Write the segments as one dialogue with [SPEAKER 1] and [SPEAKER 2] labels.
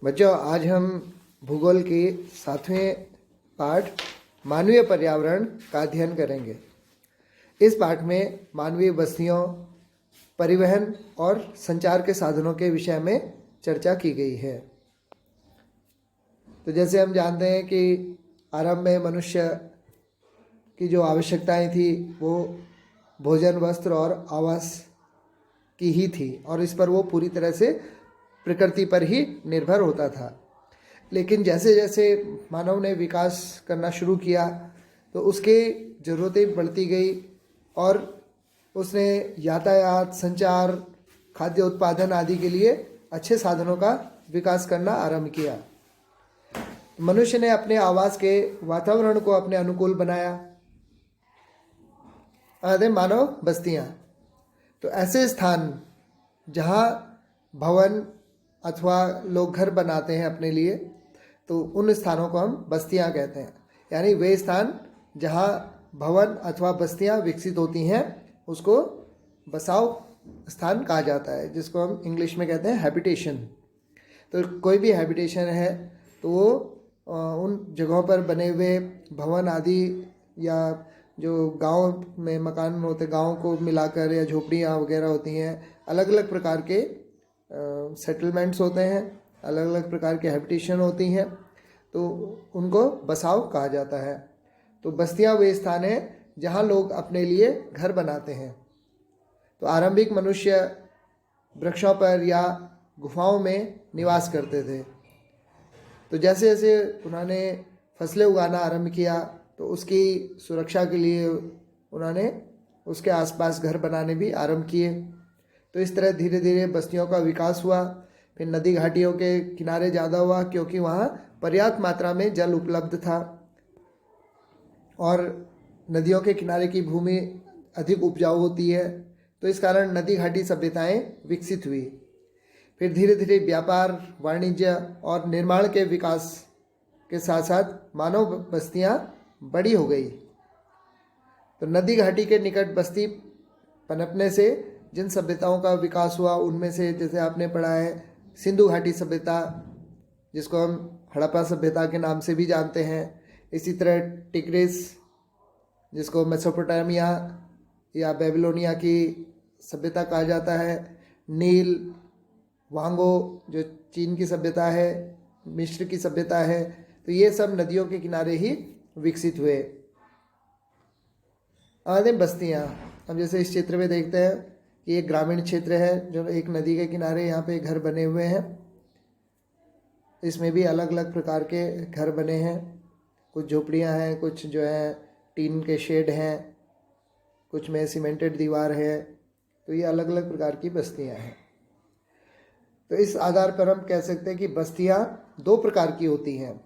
[SPEAKER 1] बच्चों, आज हम भूगोल के 7वें पाठ मानवीय पर्यावरण का अध्ययन करेंगे। इस पाठ में मानवीय बस्तियों, परिवहन और संचार के साधनों के विषय में चर्चा की गई है। तो जैसे हम जानते हैं कि आरंभ में मनुष्य की जो आवश्यकताएं थी वो भोजन, वस्त्र और आवास की ही थी और इस पर वो पूरी तरह से प्रकृति पर ही निर्भर होता था। लेकिन जैसे जैसे मानव ने विकास करना शुरू किया तो उसकी ज़रूरतें बढ़ती गई और उसने यातायात, संचार, खाद्य उत्पादन आदि के लिए अच्छे साधनों का विकास करना आरंभ किया। मनुष्य ने अपने आवास के वातावरण को अपने अनुकूल बनाया। मानव बस्तियाँ, तो ऐसे स्थान जहाँ भवन अथवा लोग घर बनाते हैं अपने लिए, तो उन स्थानों को हम बस्तियां कहते हैं। यानी वे स्थान जहां भवन अथवा बस्तियां विकसित होती हैं उसको बसाव स्थान कहा जाता है, जिसको हम इंग्लिश में कहते हैं हैबिटेशन। तो कोई भी हैबिटेशन है तो वो उन जगहों पर बने हुए भवन आदि या जो गांव में मकान होते, गांव को मिलाकर या झोपड़ियाँ वगैरह होती हैं, अलग अलग प्रकार के सेटलमेंट्स होते हैं, अलग अलग प्रकार के हैबिटेशन होती हैं, तो उनको बसाव कहा जाता है। तो बस्तियां वे स्थान हैं जहां लोग अपने लिए घर बनाते हैं। तो आरंभिक मनुष्य वृक्षों पर या गुफाओं में निवास करते थे। तो जैसे जैसे उन्होंने फसलें उगाना आरंभ किया तो उसकी सुरक्षा के लिए उन्होंने उसके आसपास घर बनाने भी आरंभ किए। तो इस तरह धीरे धीरे बस्तियों का विकास हुआ। फिर नदी घाटियों के किनारे ज़्यादा हुआ क्योंकि वहाँ पर्याप्त मात्रा में जल उपलब्ध था और नदियों के किनारे की भूमि अधिक उपजाऊ होती है, तो इस कारण नदी घाटी सभ्यताएं विकसित हुई। फिर धीरे धीरे व्यापार, वाणिज्य और निर्माण के विकास के साथ साथ मानव बस्तियाँ बड़ी हो गई। तो नदी घाटी के निकट बस्ती पनपने से जिन सभ्यताओं का विकास हुआ उनमें से जैसे आपने पढ़ा है सिंधु घाटी सभ्यता, जिसको हम हड़प्पा सभ्यता के नाम से भी जानते हैं। इसी तरह टिग्रिस, जिसको मेसोपोटामिया या बेबीलोनिया की सभ्यता कहा जाता है, नील, वांगो जो चीन की सभ्यता है, मिस्र की सभ्यता है, तो ये सब नदियों के किनारे ही विकसित हुए। आदि बस्तियाँ, हम जैसे इस चित्र में देखते हैं कि ये ग्रामीण क्षेत्र है जो एक नदी के किनारे यहाँ पे घर बने हुए हैं। इसमें भी अलग अलग प्रकार के घर बने हैं, कुछ झोपड़ियाँ हैं, कुछ जो है टीन के शेड हैं, कुछ में सीमेंटेड दीवार है। तो ये अलग अलग प्रकार की बस्तियाँ हैं। तो इस आधार पर हम कह सकते हैं कि बस्तियाँ दो प्रकार की होती हैं,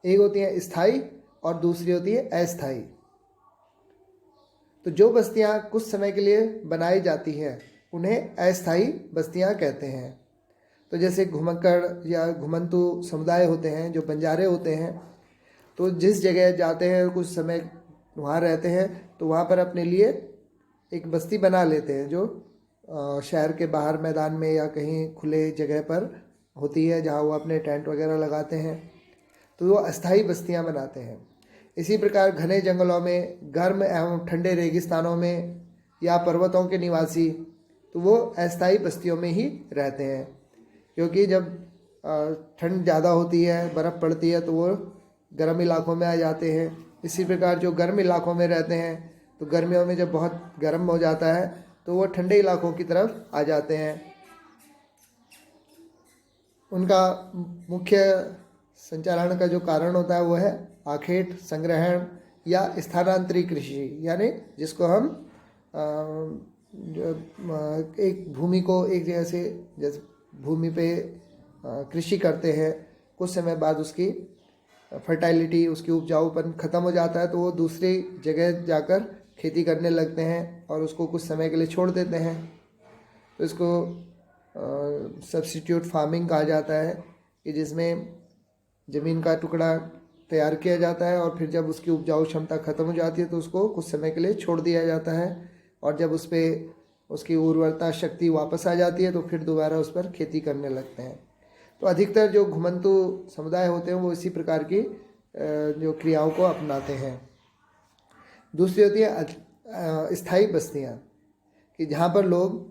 [SPEAKER 1] एक होती है स्थायी और दूसरी होती है अस्थायी। तो जो बस्तियां कुछ समय के लिए बनाई जाती हैं उन्हें अस्थायी बस्तियां कहते हैं। तो जैसे घुमक्कड़ या घुमंतु समुदाय होते हैं, जो बंजारे होते हैं, तो जिस जगह जाते हैं कुछ समय वहाँ रहते हैं, तो वहाँ पर अपने लिए एक बस्ती बना लेते हैं जो शहर के बाहर मैदान में या कहीं खुले जगह पर होती है, जहाँ वो अपने टेंट वगैरह लगाते हैं। तो वो अस्थायी बस्तियां बनाते हैं। इसी प्रकार घने जंगलों में, गर्म एवं ठंडे रेगिस्तानों में या पर्वतों के निवासी, तो वो अस्थायी बस्तियों में ही रहते हैं, क्योंकि जब ठंड ज़्यादा होती है, बर्फ़ पड़ती है, तो वो गर्म इलाकों में आ जाते हैं। इसी प्रकार जो गर्म इलाकों में रहते हैं, तो गर्मियों में जब बहुत गर्म हो जाता है तो वो ठंडे इलाकों की तरफ आ जाते हैं। उनका मुख्य संचालन का जो कारण होता है वो है आखेट, संग्रहण या स्थानांतरी कृषि, यानी जिसको हम एक भूमि को एक जगह से, जैसे भूमि पे कृषि करते हैं, कुछ समय बाद उसकी फर्टाइलिटी, उसकी उपजाऊपन ख़त्म हो जाता है, तो वो दूसरी जगह जाकर खेती करने लगते हैं और उसको कुछ समय के लिए छोड़ देते हैं। तो इसको सब्स्टिट्यूट फार्मिंग कहा जाता है, कि जिसमें ज़मीन का टुकड़ा तैयार किया जाता है और फिर जब उसकी उपजाऊ क्षमता ख़त्म हो जाती है तो उसको कुछ समय के लिए छोड़ दिया जाता है, और जब उस पर उसकी उर्वरता शक्ति वापस आ जाती है तो फिर दोबारा उस पर खेती करने लगते हैं। तो अधिकतर जो घुमंतु समुदाय होते हैं वो इसी प्रकार की जो क्रियाओं को अपनाते हैं। दूसरी होती है स्थायी बस्तियाँ, कि जहाँ पर लोग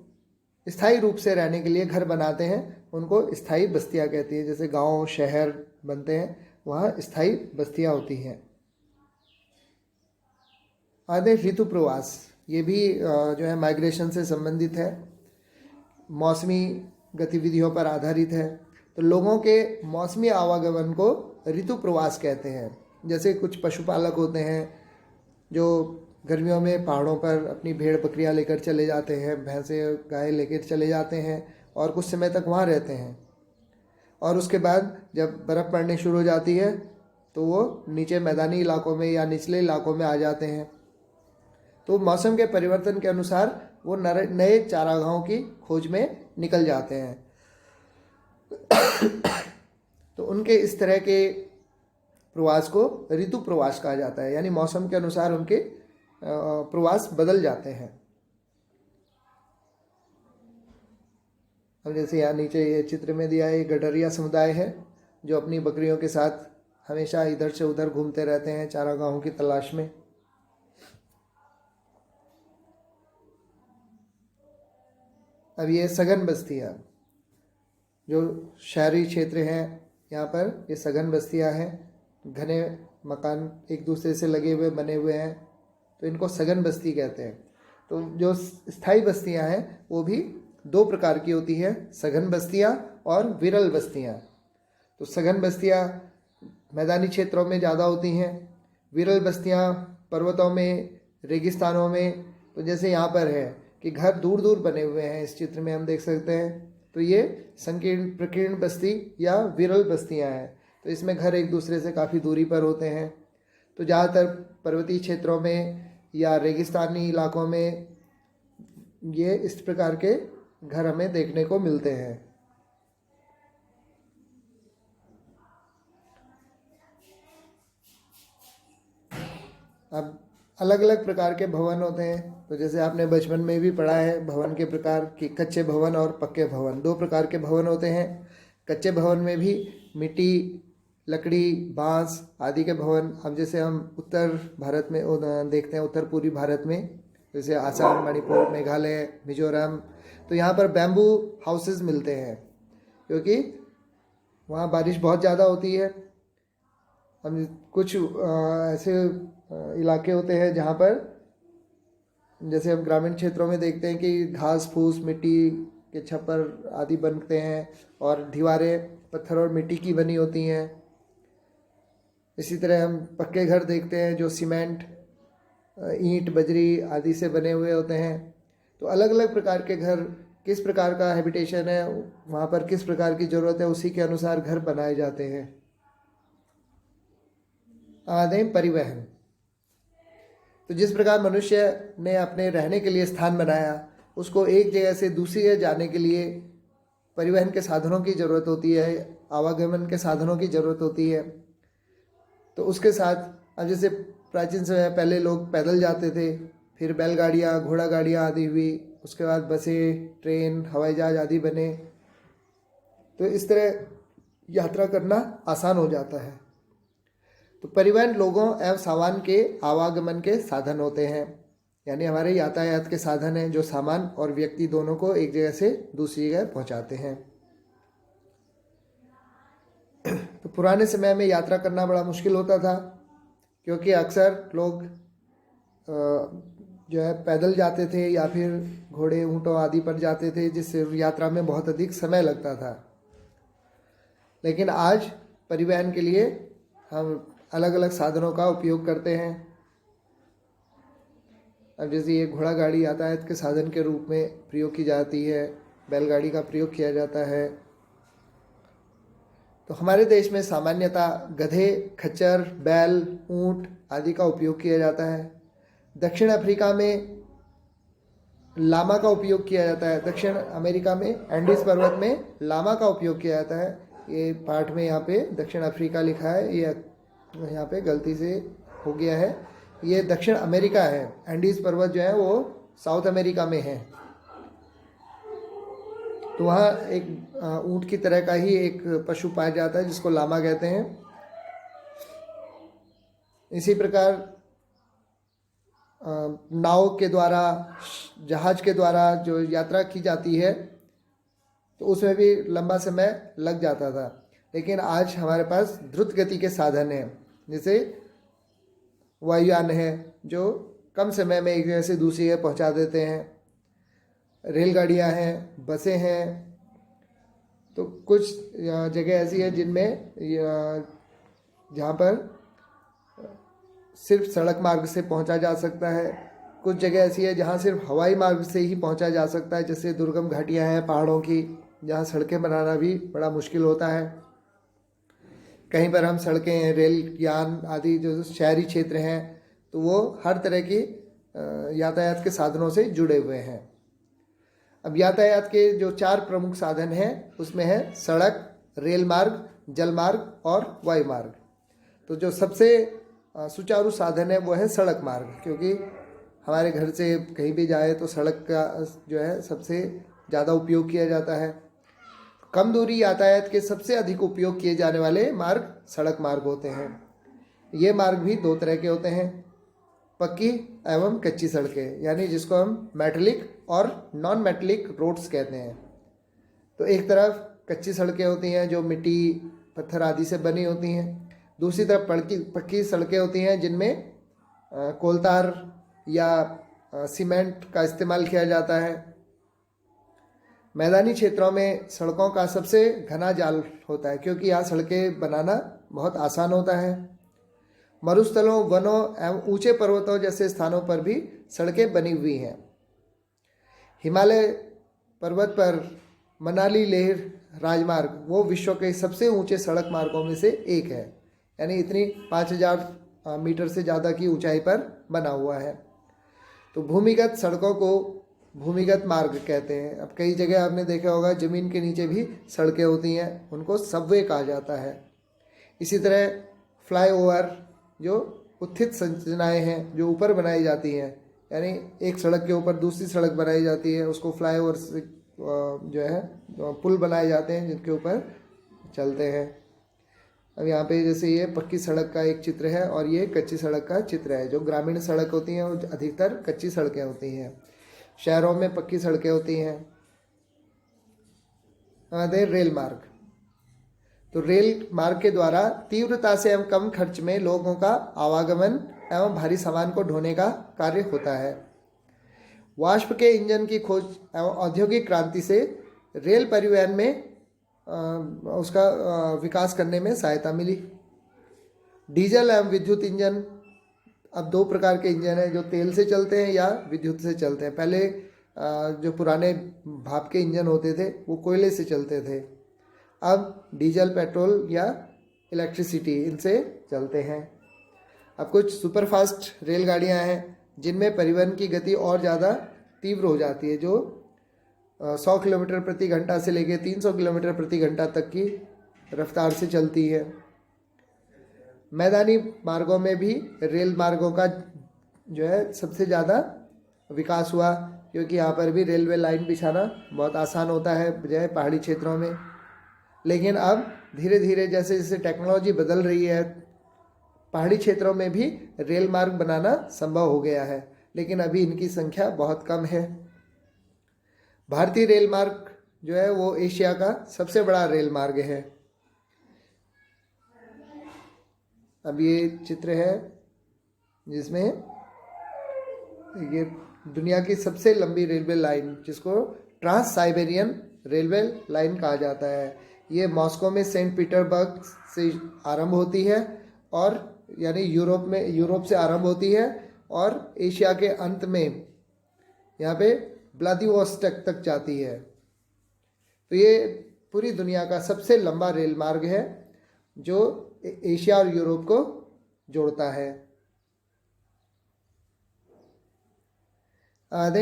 [SPEAKER 1] स्थायी रूप से रहने के लिए घर बनाते हैं, उनको स्थायी बस्तियाँ कहती है। जैसे गांव शहर बनते हैं, वहाँ स्थायी बस्तियाँ होती हैं। आगे ऋतु प्रवास, ये भी जो है माइग्रेशन से संबंधित है, मौसमी गतिविधियों पर आधारित है। तो लोगों के मौसमी आवागमन को ऋतु प्रवास कहते हैं। जैसे कुछ पशुपालक होते हैं जो गर्मियों में पहाड़ों पर अपनी भेड़ बकरियां लेकर चले जाते हैं, भैंसे गाय लेकर चले जाते हैं और कुछ समय तक वहाँ रहते हैं, और उसके बाद जब बर्फ़ पड़ने शुरू हो जाती है तो वो नीचे मैदानी इलाकों में या निचले इलाकों में आ जाते हैं। तो मौसम के परिवर्तन के अनुसार वो नए चारागाहों की खोज में निकल जाते हैं। तो उनके इस तरह के प्रवास को ऋतु प्रवास कहा जाता है, यानी मौसम के अनुसार उनके प्रवास बदल जाते हैं। अब जैसे यहाँ नीचे ये चित्र में दिया है, गडरिया समुदाय है जो अपनी बकरियों के साथ हमेशा इधर से उधर घूमते रहते हैं चारागाहों की तलाश में। अब ये सघन बस्तियाँ, जो शहरी क्षेत्र हैं यहाँ पर ये सघन बस्तियाँ हैं, घने मकान एक दूसरे से लगे हुए बने हुए हैं, तो इनको सघन बस्ती कहते हैं। तो जो स्थायी बस्तियाँ हैं वो भी दो प्रकार की होती है, सघन बस्तियाँ और विरल बस्तियाँ। तो सघन बस्तियाँ मैदानी क्षेत्रों में ज़्यादा होती हैं, विरल बस्तियाँ पर्वतों में, रेगिस्तानों में। तो जैसे यहाँ पर है कि घर दूर दूर बने हुए हैं, इस चित्र में हम देख सकते हैं, तो ये संकीर्ण प्रकीर्ण बस्ती या विरल बस्तियाँ हैं। तो इसमें घर एक दूसरे से काफ़ी दूरी पर होते हैं। तो ज़्यादातर पर्वतीय क्षेत्रों में या रेगिस्तानी इलाकों में ये इस प्रकार के घर हमें देखने को मिलते हैं। अब अलग अलग प्रकार के भवन होते हैं। तो जैसे आपने बचपन में भी पढ़ा है भवन के प्रकार कि कच्चे भवन और पक्के भवन, दो प्रकार के भवन होते हैं। कच्चे भवन में भी मिट्टी, लकड़ी, बांस आदि के भवन, अब जैसे हम उत्तर भारत में देखते हैं, उत्तर पूर्वी भारत में जैसे आसाम, मणिपुर, मेघालय, मिजोरम, तो यहाँ पर बैम्बू हाउसेस मिलते हैं क्योंकि वहाँ बारिश बहुत ज़्यादा होती है। हम कुछ ऐसे इलाके होते हैं जहाँ पर जैसे हम ग्रामीण क्षेत्रों में देखते हैं कि घास फूस, मिट्टी के छप्पर आदि बनते हैं और दीवारें पत्थर और मिट्टी की बनी होती हैं। इसी तरह हम पक्के घर देखते हैं जो सीमेंट, ईंट, बजरी आदि से बने हुए होते हैं। तो अलग अलग प्रकार के घर, किस प्रकार का हैबिटेशन है, वहाँ पर किस प्रकार की ज़रूरत है, उसी के अनुसार घर बनाए जाते हैं। आदि परिवहन, तो जिस प्रकार मनुष्य ने अपने रहने के लिए स्थान बनाया, उसको एक जगह से दूसरी जगह जाने के लिए परिवहन के साधनों की ज़रूरत होती है, आवागमन के साधनों की ज़रूरत होती है। तो उसके साथ अब जैसे प्राचीन समय पहले लोग पैदल जाते थे, फिर बैलगाड़ियाँ, घोड़ा गाड़ियाँ आदि हुई, उसके बाद बसें, ट्रेन, हवाई जहाज आदि बने। तो इस तरह यात्रा करना आसान हो जाता है। तो परिवहन लोगों एवं सामान के आवागमन के साधन होते हैं, यानी हमारे यातायात के साधन हैं जो सामान और व्यक्ति दोनों को एक जगह से दूसरी जगह पहुंचाते हैं। तो पुराने समय में यात्रा करना बड़ा मुश्किल होता था क्योंकि अक्सर लोग जो है पैदल जाते थे या फिर घोड़े, ऊँटों आदि पर जाते थे, जिससे यात्रा में बहुत अधिक समय लगता था। लेकिन आज परिवहन के लिए हम अलग अलग साधनों का उपयोग करते हैं। अब जैसे ये घोड़ा गाड़ी यातायात के साधन के रूप में प्रयोग की जाती है, बैलगाड़ी का प्रयोग किया जाता है। तो हमारे देश में सामान्यतः गधे, खच्चर, बैल, ऊंट आदि का उपयोग किया जाता है। दक्षिण अफ्रीका में लामा का उपयोग किया जाता है। दक्षिण अमेरिका में एंडीज पर्वत में लामा का उपयोग किया जाता है। ये पाठ में यहाँ पे दक्षिण अफ्रीका लिखा है, ये यहाँ पे गलती से हो गया है, ये दक्षिण अमेरिका है। एंडीज पर्वत जो है वो साउथ अमेरिका में है। तो वहाँ एक ऊँट की तरह का ही एक पशु पाया जाता है जिसको लामा कहते हैं। इसी प्रकार नाव के द्वारा, जहाज के द्वारा जो यात्रा की जाती है तो उसमें भी लंबा समय लग जाता था, लेकिन आज हमारे पास द्रुत गति के साधन हैं, जैसे वायुयान है जो कम समय में एक जगह से दूसरी जगह पहुंचा देते हैं, रेलगाड़ियां हैं, बसें हैं। तो कुछ जगह ऐसी है जिनमें जहाँ पर सिर्फ सड़क मार्ग से पहुंचा जा सकता है, कुछ जगह ऐसी है जहाँ सिर्फ हवाई मार्ग से ही पहुंचा जा सकता है, जैसे दुर्गम घाटियाँ हैं पहाड़ों की, जहाँ सड़कें बनाना भी बड़ा मुश्किल होता है। कहीं पर हम सड़कें, रेल यान आदि जो शहरी क्षेत्र हैं तो वो हर तरह की यातायात के साधनों से जुड़े हुए हैं। अब यातायात के जो 4 प्रमुख साधन हैं उसमें है सड़क, रेल मार्ग, जल मार्ग और वायु मार्ग। तो जो सबसे सुचारू साधन है वो है सड़क मार्ग, क्योंकि हमारे घर से कहीं भी जाए तो सड़क का जो है सबसे ज़्यादा उपयोग किया जाता है। कम दूरी यातायात के सबसे अधिक उपयोग किए जाने वाले मार्ग सड़क मार्ग होते हैं। ये मार्ग भी 2 तरह के होते हैं, पक्की एवं कच्ची सड़कें, यानी जिसको हम मेटलिक और नॉन मेटलिक रोड्स कहते हैं। तो एक तरफ कच्ची सड़कें होती हैं जो मिट्टी, पत्थर आदि से बनी होती हैं, दूसरी तरफ पक्की सड़कें होती हैं जिनमें कोलतार या सीमेंट का इस्तेमाल किया जाता है। मैदानी क्षेत्रों में सड़कों का सबसे घना जाल होता है, क्योंकि यहाँ सड़कें बनाना बहुत आसान होता है। मरुस्थलों, वनों एवं ऊंचे पर्वतों जैसे स्थानों पर भी सड़कें बनी हुई हैं। हिमालय पर्वत पर मनाली लेह राजमार्ग वो विश्व के सबसे ऊंचे सड़क मार्गों में से एक है, यानी इतनी 5000 मीटर से ज़्यादा की ऊंचाई पर बना हुआ है। तो भूमिगत सड़कों को भूमिगत मार्ग कहते हैं। अब कई जगह आपने देखा होगा ज़मीन के नीचे भी सड़कें होती हैं, उनको सबवे कहा जाता है। इसी तरह फ्लाईओवर जो उत्थित संरचनाएं हैं जो ऊपर बनाई जाती हैं, यानी एक सड़क के ऊपर दूसरी सड़क बनाई जाती है, उसको फ्लाईओवर से जो है पुल बनाए जाते हैं जिनके ऊपर चलते हैं। अब यहाँ पे जैसे ये पक्की सड़क का एक चित्र है और ये कच्ची सड़क का चित्र है। जो ग्रामीण सड़क होती हैं वो अधिकतर कच्ची सड़कें होती हैं, शहरों में पक्की सड़कें होती हैं। रेल मार्ग, तो रेल मार्ग के द्वारा तीव्रता से एवं कम खर्च में लोगों का आवागमन एवं भारी सामान को ढोने का कार्य होता है। वाष्प के इंजन की खोज एवं औद्योगिक क्रांति से रेल परिवहन में उसका विकास करने में सहायता मिली। डीजल एवं विद्युत इंजन, अब 2 प्रकार के इंजन हैं जो तेल से चलते हैं या विद्युत से चलते हैं। पहले जो पुराने भाप के इंजन होते थे वो कोयले से चलते थे, अब डीजल, पेट्रोल या इलेक्ट्रिसिटी इनसे चलते हैं। अब कुछ सुपरफास्ट रेलगाड़ियां हैं जिनमें परिवहन की गति और ज़्यादा तीव्र हो जाती है, जो 100 किलोमीटर प्रति घंटा से लेकर 300 किलोमीटर प्रति घंटा तक की रफ्तार से चलती है। मैदानी मार्गों में भी रेल मार्गों का जो है सबसे ज़्यादा विकास हुआ, क्योंकि यहाँ पर भी रेलवे लाइन बिछाना बहुत आसान होता है बजाय पहाड़ी क्षेत्रों में। लेकिन अब धीरे धीरे जैसे जैसे टेक्नोलॉजी बदल रही है, पहाड़ी क्षेत्रों में भी रेल मार्ग बनाना संभव हो गया है, लेकिन अभी इनकी संख्या बहुत कम है। भारतीय रेल मार्ग जो है वो एशिया का सबसे बड़ा रेल मार्ग है। अब ये चित्र है जिसमें ये दुनिया की सबसे लंबी रेलवे लाइन, जिसको ट्रांस साइबेरियन रेलवे लाइन कहा जाता है, ये मॉस्को में सेंट पीटर्सबर्ग से आरंभ होती है और यानी यूरोप से आरंभ होती है और एशिया के अंत में यहाँ पे व्लादिवोस्टोक तक जाती है। तो ये पूरी दुनिया का सबसे लंबा रेल मार्ग है जो एशिया और यूरोप को जोड़ता है।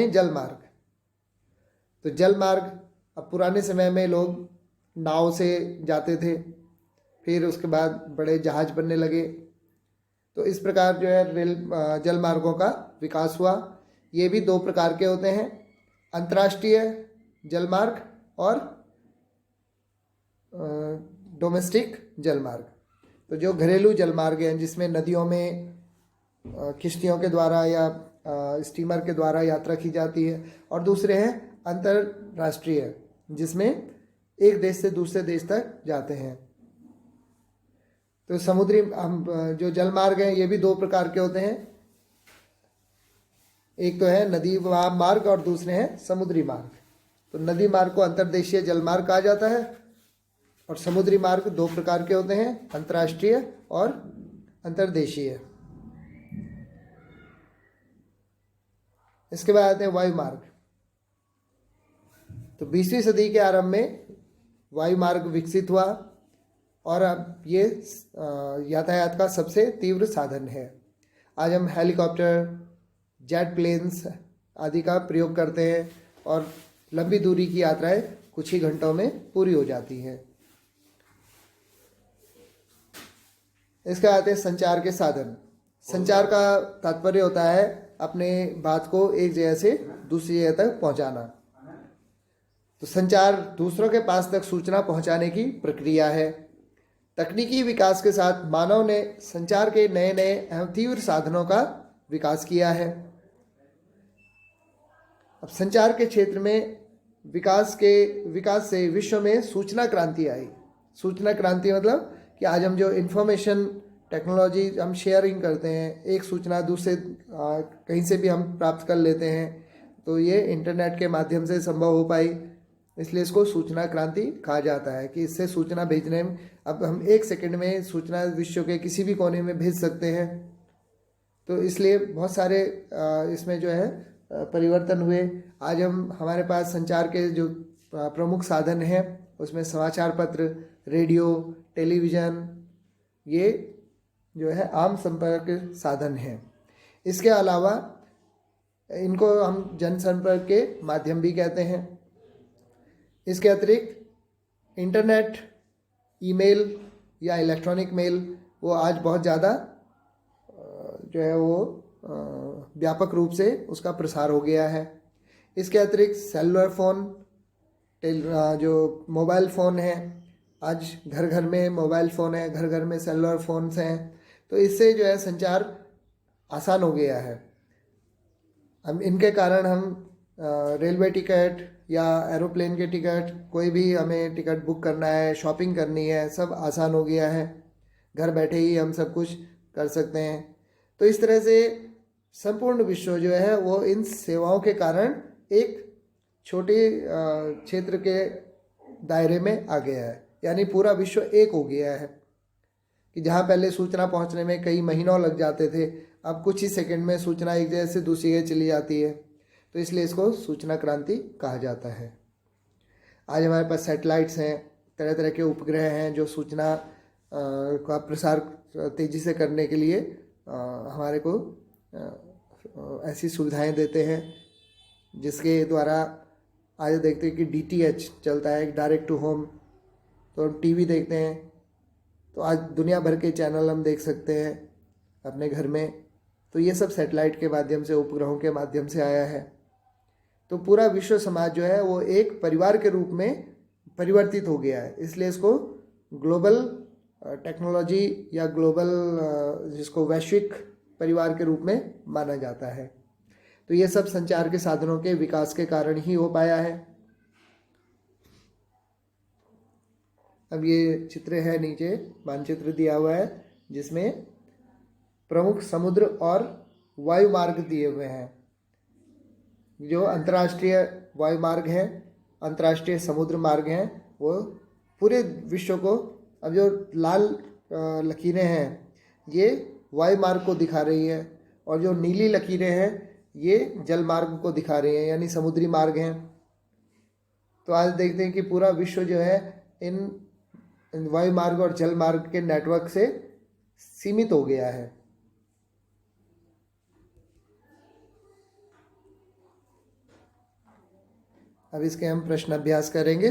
[SPEAKER 1] जल मार्ग, तो जल मार्ग, अब पुराने समय में लोग नाव से जाते थे, फिर उसके बाद बड़े जहाज बनने लगे, तो इस प्रकार जो है जल मार्गों का विकास हुआ। ये भी 2 प्रकार के होते हैं, अंतर्राष्ट्रीय जल मार्ग और डोमेस्टिक जलमार्ग। तो जो घरेलू जलमार्ग हैं जिसमें नदियों में किश्तियों के द्वारा या स्टीमर के द्वारा यात्रा की जाती है, और दूसरे हैं अंतर्राष्ट्रीय जिसमें एक देश से दूसरे देश तक जाते हैं। तो समुद्री जो जलमार्ग हैं ये भी दो प्रकार के होते हैं, एक तो है नदी मार्ग और दूसरे हैं समुद्री मार्ग। तो नदी मार्ग को अंतर्देशीय जलमार्ग कहा जाता है और समुद्री मार्ग दो प्रकार के होते हैं, अंतर्राष्ट्रीय और अंतर्देशीय। इसके बाद आते हैं वायु मार्ग। तो 20वीं सदी के आरंभ में वायु मार्ग विकसित हुआ और अब ये यातायात का सबसे तीव्र साधन है। आज हम हेलीकॉप्टर, जेट प्लेन्स आदि का प्रयोग करते हैं और लंबी दूरी की यात्राएं कुछ ही घंटों में पूरी हो जाती हैं। इसके आते हैं संचार के साधन। संचार का तात्पर्य होता है अपने बात को एक जगह से दूसरी जगह तक पहुंचाना। तो संचार दूसरों के पास तक सूचना पहुंचाने की प्रक्रिया है। तकनीकी विकास के साथ मानव ने संचार के नए नए एवं तीव्र साधनों का विकास किया है। अब संचार के क्षेत्र में विकास से विश्व में सूचना क्रांति आई। सूचना क्रांति मतलब कि आज हम जो इन्फॉर्मेशन टेक्नोलॉजी हम शेयरिंग करते हैं, एक सूचना दूसरे कहीं से भी हम प्राप्त कर लेते हैं, तो ये इंटरनेट के माध्यम से संभव हो पाई, इसलिए इसको सूचना क्रांति कहा जाता है। कि इससे सूचना भेजने में अब हम 1 सेकंड में सूचना विश्व के किसी भी कोने में भेज सकते हैं। तो इसलिए बहुत सारे इसमें जो है परिवर्तन हुए। आज हमारे पास संचार के जो प्रमुख साधन हैं उसमें समाचार पत्र, रेडियो, टेलीविज़न, ये जो है आम संपर्क साधन हैं। इसके अलावा इनको हम जनसंपर्क के माध्यम भी कहते हैं। इसके अतिरिक्त इंटरनेट, ईमेल या इलेक्ट्रॉनिक मेल वो आज बहुत ज़्यादा जो है वो व्यापक रूप से उसका प्रसार हो गया है। इसके अतिरिक्त सेलुलर फ़ोन, जो मोबाइल फ़ोन है, आज घर घर में मोबाइल फ़ोन है, घर घर में सेलुलर फ़ोन्स हैं, तो इससे जो है संचार आसान हो गया है। हम इनके कारण हम रेलवे टिकट या एरोप्लेन के टिकट, कोई भी हमें टिकट बुक करना है, शॉपिंग करनी है, सब आसान हो गया है। घर बैठे ही हम सब कुछ कर सकते हैं। तो इस तरह से संपूर्ण विश्व जो है वो इन सेवाओं के कारण एक छोटे क्षेत्र के दायरे में आ गया है। यानी पूरा विश्व एक हो गया है कि जहाँ पहले सूचना पहुँचने में कई महीनों लग जाते थे, अब कुछ ही सेकंड में सूचना एक जगह से दूसरी जगह चली जाती है। तो इसलिए इसको सूचना क्रांति कहा जाता है। आज हमारे पास सैटेलाइट्स हैं, तरह तरह के उपग्रह हैं जो सूचना का प्रसार तेज़ी से करने के लिए हमारे को ऐसी सुविधाएं देते हैं, जिसके द्वारा आज देखते हैं कि DTH चलता है, डायरेक्ट टू होम। तो हम टीवी देखते हैं तो आज दुनिया भर के चैनल हम देख सकते हैं अपने घर में। तो ये सब सैटेलाइट के माध्यम से, उपग्रहों के माध्यम से आया है। तो पूरा विश्व समाज जो है वो एक परिवार के रूप में परिवर्तित हो गया है। इसलिए इसको ग्लोबल टेक्नोलॉजी या ग्लोबल जिसको वैश्विक परिवार के रूप में माना जाता है। तो ये सब संचार के साधनों के विकास के कारण ही हो पाया है। अब ये चित्र है, नीचे मानचित्र दिया हुआ है जिसमें प्रमुख समुद्र और वायु मार्ग दिए हुए हैं। जो अंतर्राष्ट्रीय वायु मार्ग हैं, अंतर्राष्ट्रीय समुद्र मार्ग हैं, वो पूरे विश्व को, अब जो लाल लकीरें हैं ये वायु मार्ग को दिखा रही है और जो नीली लकीरें हैं ये जल मार्ग को दिखा रही हैं, यानी समुद्री मार्ग हैं। तो आज देखते हैं कि पूरा विश्व जो है इन वायु मार्ग और जल मार्ग के नेटवर्क से सीमित हो गया है। अब इसके हम प्रश्न अभ्यास करेंगे।